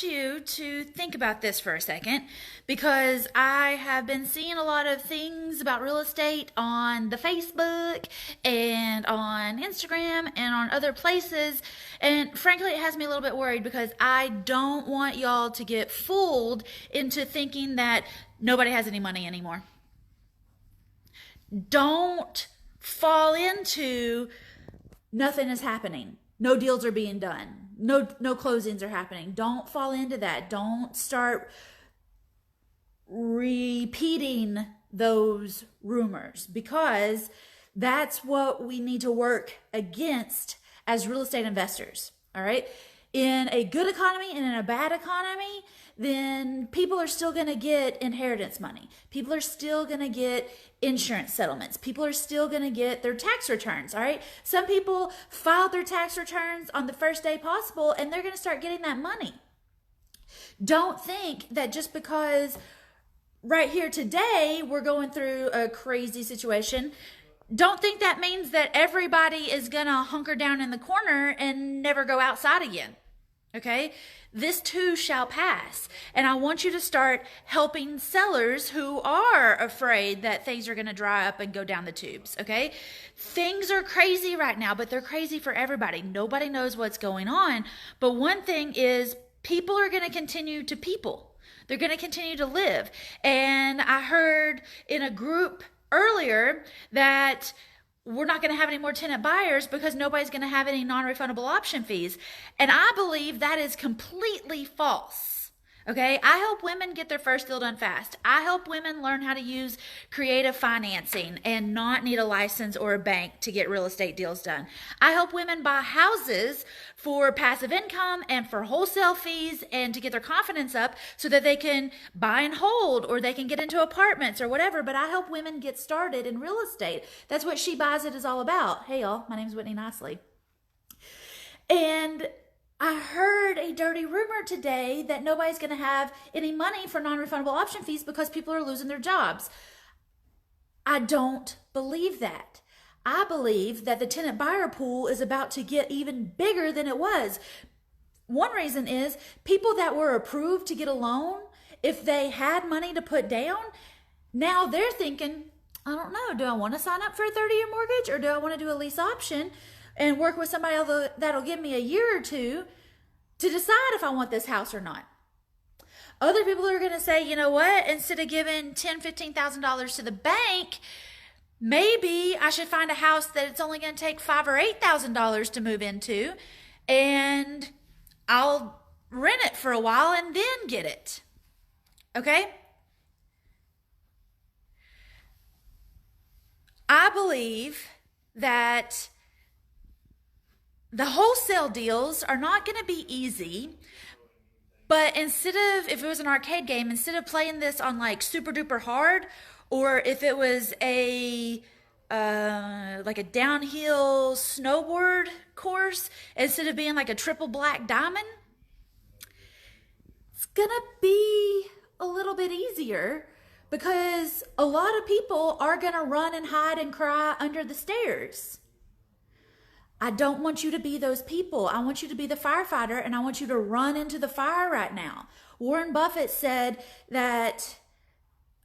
want you to think about this for a second because I have been seeing a lot of things about real estate on the Facebook and on Instagram and on other places. And frankly, it has me a little bit worried because I don't want y'all to get fooled into thinking that nobody has any money anymore. Don't fall into nothing is happening. No deals are being done. No closings are happening. Don't fall into that. Don't start repeating those rumors because that's what we need to work against as real estate investors. All right. In a good economy and in a bad economy, then people are still going to get inheritance money. People are still going to get insurance settlements. People are still going to get their tax returns. All right. Some people filed their tax returns on the first day possible and they're going to start getting that money. Don't think that just because right here today we're going through a crazy situation, don't think that means that everybody is going to hunker down in the corner and never go outside again. Okay? This too shall pass. And I want you to start helping sellers who are afraid that things are going to dry up and go down the tubes. Okay? Things are crazy right now, but they're crazy for everybody. Nobody knows what's going on. But one thing is people are going to continue to people. They're going to continue to live. And I heard in a group earlier that we're not going to have any more tenant buyers because nobody's going to have any non-refundable option fees. And I believe that is completely false. Okay, I help women get their first deal done fast. I help women learn how to use creative financing and not need a license or a bank to get real estate deals done. I help women buy houses for passive income and for wholesale fees and to get their confidence up so that they can buy and hold or they can get into apartments or whatever. But I help women get started in real estate. That's what She Buys It is all about. Hey y'all, my name is Whitney Nicely. And I heard a dirty rumor today that nobody's going to have any money for non-refundable option fees because people are losing their jobs. I don't believe that. I believe that the tenant buyer pool is about to get even bigger than it was. One reason is people that were approved to get a loan, if they had money to put down, now they're thinking, I don't know, do I want to sign up for a 30-year mortgage or do I want to do a lease option and work with somebody that'll give me a year or two to decide if I want this house or not? Other people are going to say, you know what, instead of giving $10,000, $15,000 to the bank, maybe I should find a house that it's only going to take $5,000 or $8,000 to move into, and I'll rent it for a while and then get it. Okay? I believe that the wholesale deals are not going to be easy, but instead of, if it was an arcade game, instead of playing this on like super duper hard, or if it was a like a downhill snowboard course, instead of being like a triple black diamond, it's going to be a little bit easier because a lot of people are going to run and hide and cry under the stairs. I don't want you to be those people. I want you to be the firefighter, and I want you to run into the fire right now. Warren Buffett said that,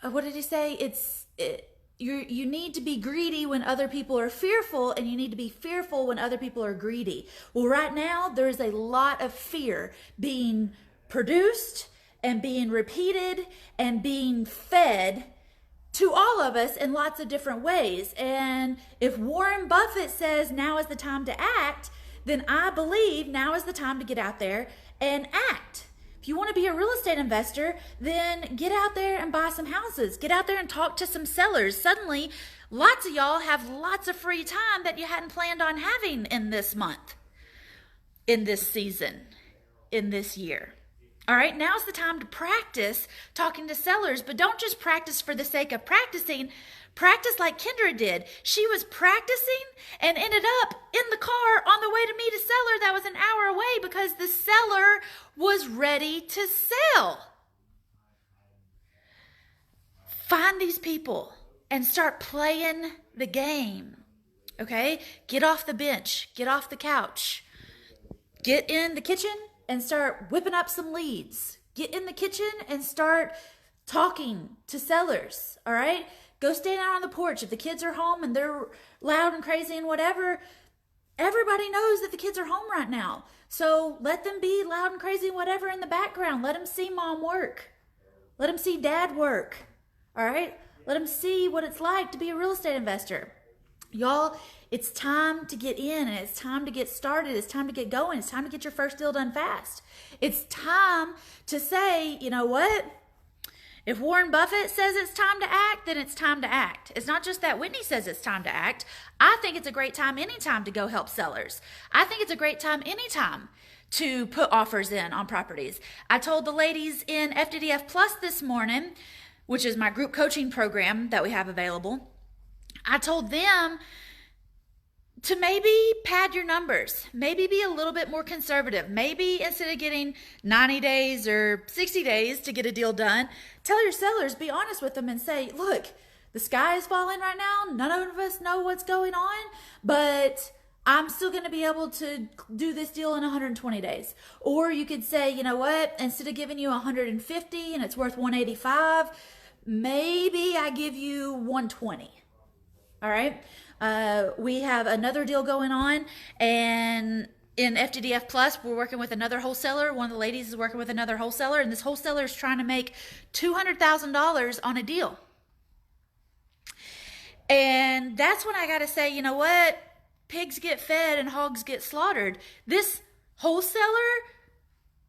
what did he say? You need to be greedy when other people are fearful, and you need to be fearful when other people are greedy. Well, right now, there is a lot of fear being produced and being repeated and being fed to all of us in lots of different ways. And if Warren Buffett says now is the time to act, then I believe now is the time to get out there and act. If you want to be a real estate investor, then get out there and buy some houses. Get out there and talk to some sellers. Suddenly, lots of y'all have lots of free time that you hadn't planned on having in this month, in this season, in this year. All right, now's the time to practice talking to sellers, but don't just practice for the sake of practicing. Practice like Kendra did. She was practicing and ended up in the car on the way to meet a seller that was an hour away because the seller was ready to sell. Find these people and start playing the game. Okay? Get off the bench. Get off the couch. Get in the kitchen and start whipping up some leads. Get in the kitchen and start talking to sellers, all right? Go stand out on the porch. If the kids are home and they're loud and crazy and whatever, everybody knows that the kids are home right now. So let them be loud and crazy and whatever in the background. Let them see mom work. Let them see dad work, all right? Let them see what it's like to be a real estate investor. Y'all, it's time to get in and it's time to get started. It's time to get going. It's time to get your first deal done fast. It's time to say, you know what? If Warren Buffett says it's time to act, then it's time to act. It's not just that Whitney says it's time to act. I think it's a great time anytime to go help sellers. I think it's a great time anytime to put offers in on properties. I told the ladies in FDDF Plus this morning, which is my group coaching program that we have available, I told them to maybe pad your numbers, maybe be a little bit more conservative. Maybe instead of getting 90 days or 60 days to get a deal done, tell your sellers, be honest with them and say, look, the sky is falling right now. None of us know what's going on, but I'm still going to be able to do this deal in 120 days. Or you could say, you know what, instead of giving you 150 and it's worth 185, maybe I give you 120. All right. We have another deal going on, and in FDDF Plus, we're working with another wholesaler. One of the ladies is working with another wholesaler, and this wholesaler is trying to make $200,000 on a deal. And that's when I got to say, you know what? Pigs get fed and hogs get slaughtered. This wholesaler,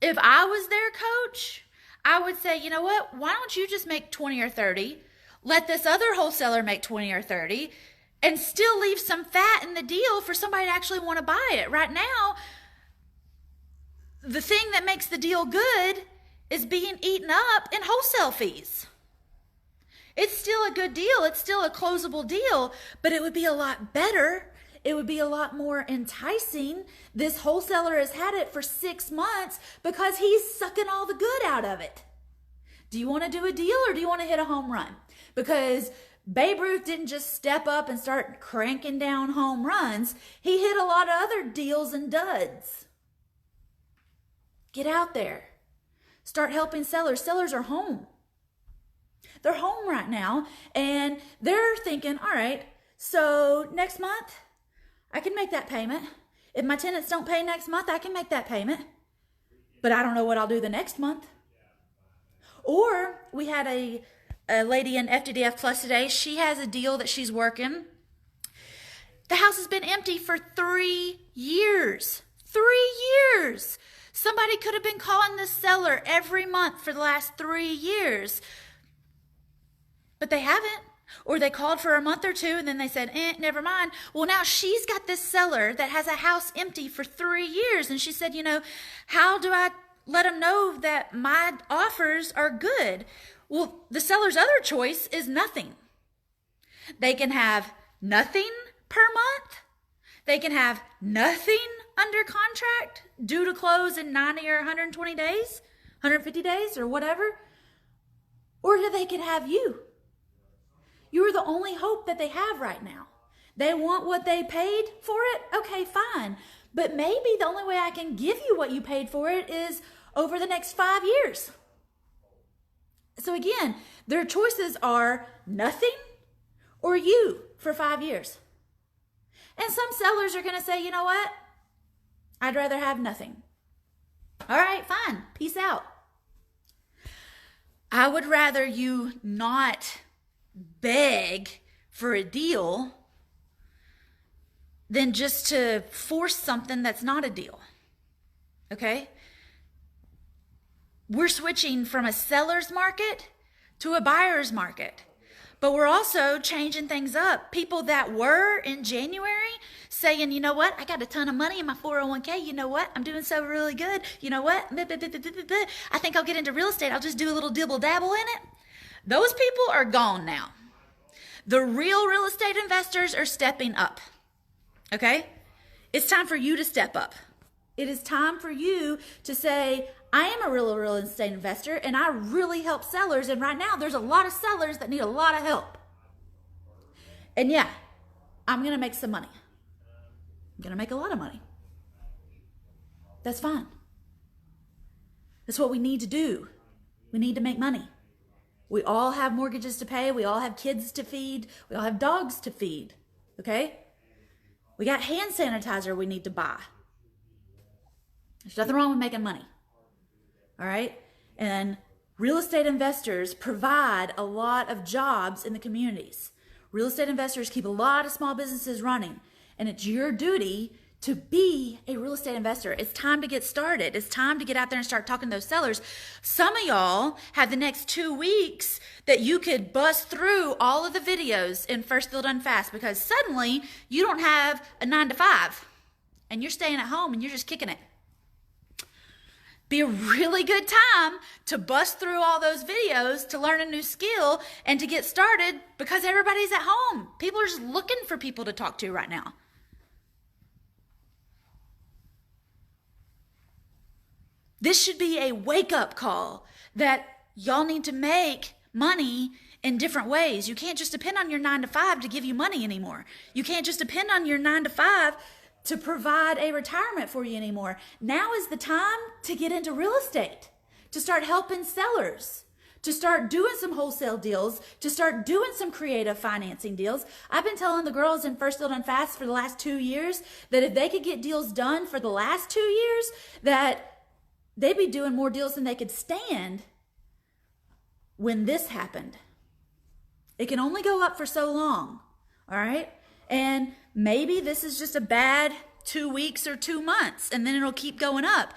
if I was their coach, I would say, you know what? Why don't you just make 20 or 30? Let this other wholesaler make 20 or 30 and still leave some fat in the deal for somebody to actually want to buy it. Right now, the thing that makes the deal good is being eaten up in wholesale fees. It's still a good deal. It's still a closable deal, but it would be a lot better. It would be a lot more enticing. This wholesaler has had it for 6 months because he's sucking all the good out of it. Do you want to do a deal or do you want to hit a home run? Because Babe Ruth didn't just step up and start cranking down home runs. He hit a lot of other deals and duds. Get out there. Start helping sellers. Sellers are home. They're home right now and they're thinking, all right, so next month I can make that payment. If my tenants don't pay next month, I can make that payment. But I don't know what I'll do the next month. Or we had a lady in FDDF Plus today. She has a deal that she's working. The house has been empty for 3 years. 3 years. Somebody could have been calling the seller every month for the last 3 years. But they haven't. Or they called for a month or two and then they said, never mind. Well, now she's got this seller that has a house empty for 3 years. And she said, you know, how do I let them know that my offers are good? Well, the seller's other choice is nothing. They can have nothing per month. They can have nothing under contract due to close in 90 or 120 days, 150 days or whatever. Or they can have you. You're the only hope that they have right now. They want what they paid for it. Okay, fine. But maybe the only way I can give you what you paid for it is over the next 5 years. So again, their choices are nothing or you for 5 years. And some sellers are going to say, you know what? I'd rather have nothing. All right, fine. Peace out. I would rather you not beg for a deal than just to force something that's not a deal. Okay? We're switching from a seller's market to a buyer's market. But we're also changing things up. People that were in January saying, you know what, I got a ton of money in my 401k. You know what, I'm doing so really good. You know what, I think I'll get into real estate. I'll just do a little dibble dabble in it. Those people are gone now. The real estate investors are stepping up. Okay? It's time for you to step up. It is time for you to say, I am a real estate investor and I really help sellers. And right now there's a lot of sellers that need a lot of help. And yeah, I'm going to make some money. I'm going to make a lot of money. That's fine. That's what we need to do. We need to make money. We all have mortgages to pay. We all have kids to feed. We all have dogs to feed. Okay? We got hand sanitizer we need to buy. There's nothing wrong with making money. All right? And real estate investors provide a lot of jobs in the communities. Real estate investors keep a lot of small businesses running. And it's your duty to be a real estate investor. It's time to get started. It's time to get out there and start talking to those sellers. Some of y'all have the next 2 weeks that you could bust through all of the videos in First Deal Done Fast, because suddenly you don't have a 9 to 5 and you're staying at home and you're just kicking it. Be a really good time to bust through all those videos, to learn a new skill and to get started, because everybody's at home. People are just looking for people to talk to right now. This should be a wake-up call that y'all need to make money in different ways. You can't just depend on your 9 to 5 to give you money anymore. You can't just depend on your 9 to 5 to provide a retirement for you anymore. Now is the time to get into real estate, to start helping sellers, to start doing some wholesale deals, to start doing some creative financing deals. I've been telling the girls in First Deal Done Fast for the last 2 years that if they could get deals done for the last 2 years, that they'd be doing more deals than they could stand when this happened. It can only go up for so long, all right? And maybe this is just a bad 2 weeks or 2 months, and then it'll keep going up.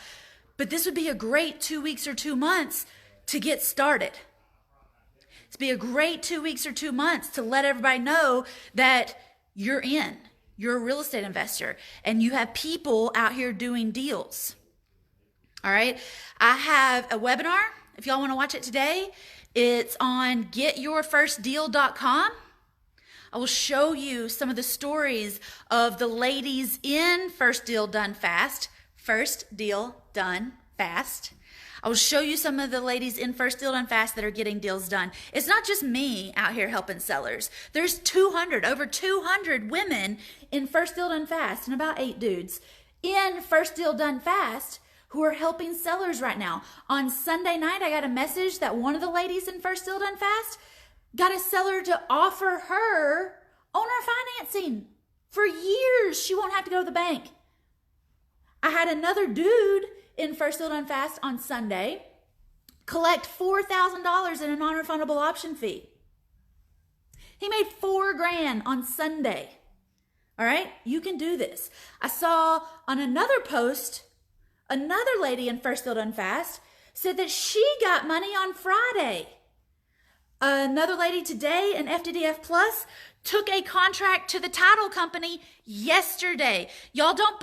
But this would be a great 2 weeks or 2 months to get started. It'd be a great 2 weeks or 2 months to let everybody know that you're in. You're a real estate investor, and you have people out here doing deals. All right. I have a webinar. If y'all want to watch it today, it's on getyourfirstdeal.com. I will show you some of the stories of the ladies in First Deal Done Fast. First Deal Done Fast. I will show you some of the ladies in First Deal Done Fast that are getting deals done. It's not just me out here helping sellers. There's over 200 women in First Deal Done Fast and about 8 dudes in First Deal Done Fast who are helping sellers right now. On Sunday night, I got a message that one of the ladies in First Deal Done Fast got a seller to offer her owner financing. For years, she won't have to go to the bank. I had another dude in First Deal Done Fast on Sunday collect $4,000 in a non-refundable option fee. He made $4,000 on Sunday. All right, you can do this. I saw on another post, another lady in First Deal Done Fast said that she got money on Friday. Another lady today in FDDF Plus took a contract to the title company yesterday. Y'all don't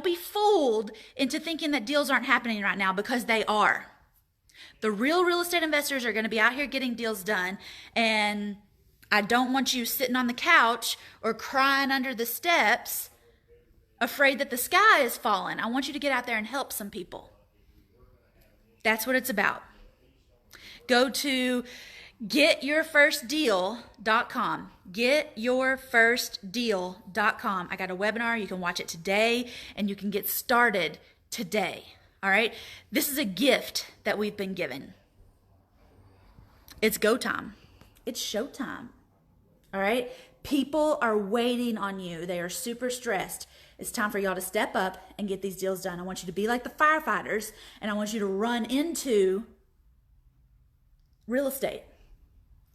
be fooled into thinking that deals aren't happening right now, because they are. The real estate investors are going to be out here getting deals done, and I don't want you sitting on the couch or crying under the steps afraid that the sky is falling. I want you to get out there and help some people. That's what it's about. Go to getyourfirstdeal.com. Getyourfirstdeal.com. I got a webinar. You can watch it today and you can get started today. All right? This is a gift that we've been given. It's go time. It's showtime. All right? People are waiting on you. They are super stressed. It's time for y'all to step up and get these deals done. I want you to be like the firefighters, and I want you to run into real estate.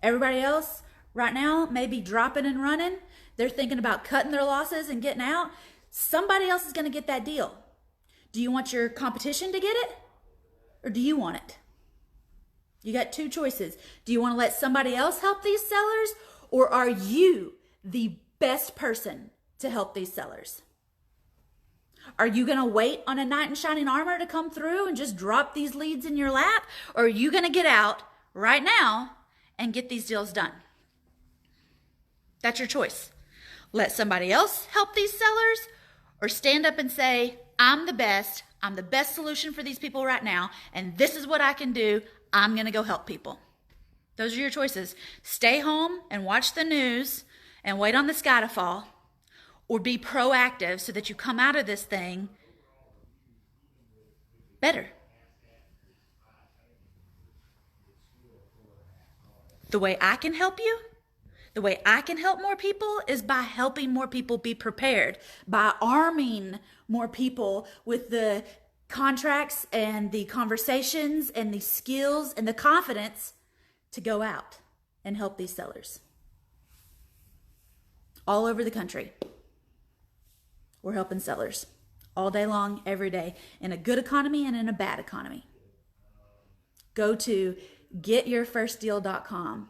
Everybody else right now may be dropping and running. They're thinking about cutting their losses and getting out. Somebody else is going to get that deal. Do you want your competition to get it, or do you want it? You got 2 choices. Do you want to let somebody else help these sellers, or are you the best person to help these sellers? Are you going to wait on a knight in shining armor to come through and just drop these leads in your lap? Or are you going to get out right now and get these deals done? That's your choice. Let somebody else help these sellers, or stand up and say, I'm the best solution for these people right now, and this is what I can do. I'm going to go help people. Those are your choices. Stay home and watch the news and wait on the sky to fall, or be proactive so that you come out of this thing better. The way I can help you, the way I can help more people is by helping more people be prepared, by arming more people with the contracts and the conversations and the skills and the confidence to go out and help these sellers all over the country. We're helping sellers all day long, every day, in a good economy and in a bad economy. Go to getyourfirstdeal.com.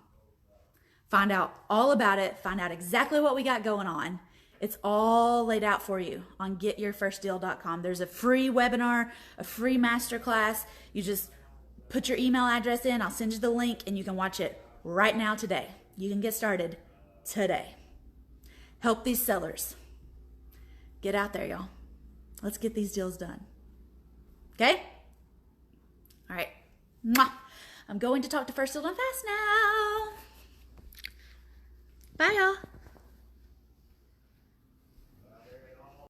Find out all about it. Find out exactly what we got going on. It's all laid out for you on getyourfirstdeal.com. There's a free webinar, a free masterclass. You just put your email address in. I'll send you the link and you can watch it right now today. You can get started today. Help these sellers. Get out there, y'all. Let's get these deals done. Okay? All right. Mwah. I'm going to talk to First Deal Done Fast now. Bye, y'all.